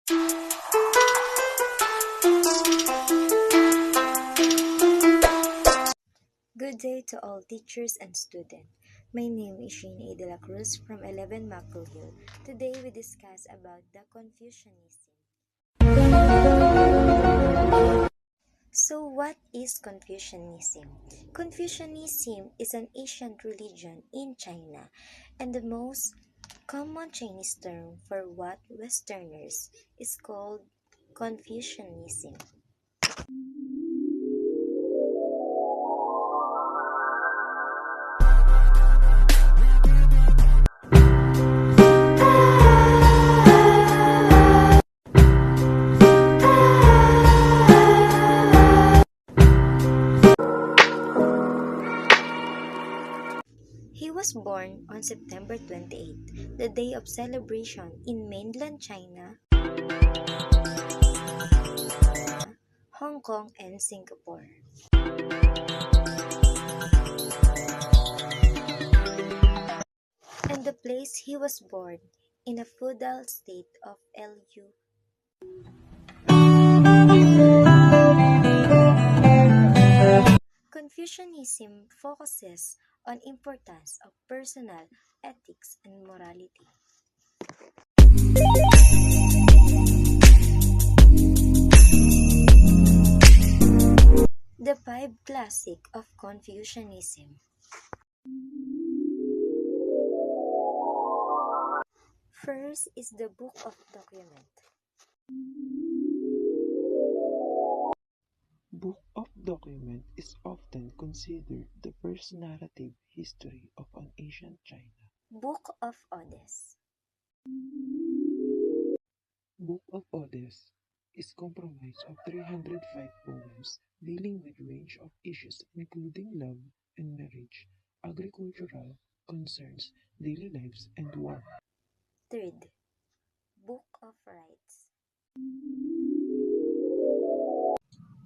Good day to all teachers and students. My name is Shane A. De La Cruz from 11 Macro Hill. Today we discuss about the Confucianism. So what is Confucianism? Confucianism is an ancient religion in China and the most common Chinese term for what Westerners is called Confucianism. He was born on September 28, the day of celebration in mainland China, Hong Kong, and Singapore. And the place he was born in the feudal state of Lu. Confucianism focuses on importance of personal ethics and morality. The five classic of Confucianism. First is the Book of Document. Book of Document is often considered the first narrative history of an ancient China. Book of Odes. Book of Odes is comprised of 305 poems dealing with range of issues including love and marriage, agricultural concerns, daily lives, and war. Third, Book of Rights.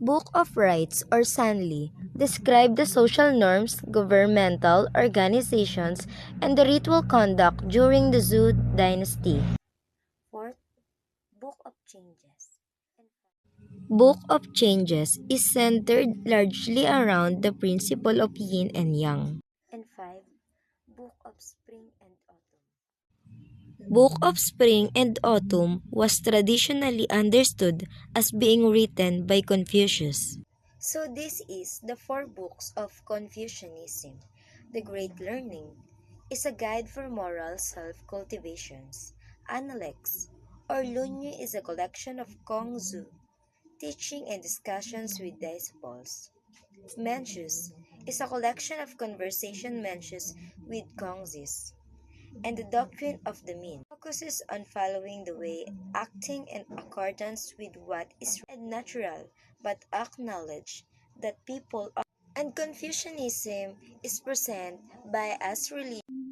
Book of Rights or Sanli describe the social norms, governmental organizations, and the ritual conduct during the Zhou dynasty. Fourth, Book of Changes. Book of Changes is centered largely around the principle of yin and yang. And five, Book of Spring and Autumn. Book of Spring and Autumn was traditionally understood as being written by Confucius. So this is the four books of Confucianism. The Great Learning is a guide for moral self-cultivations. Analects or Lunyu is a collection of Kongzu, teaching and discussions with disciples. Mencius is a collection of conversation mencius with Kongzis. And the doctrine of the mean focuses on following the way, acting in accordance with what is and natural, but acknowledge that people are. And Confucianism is present by as religion.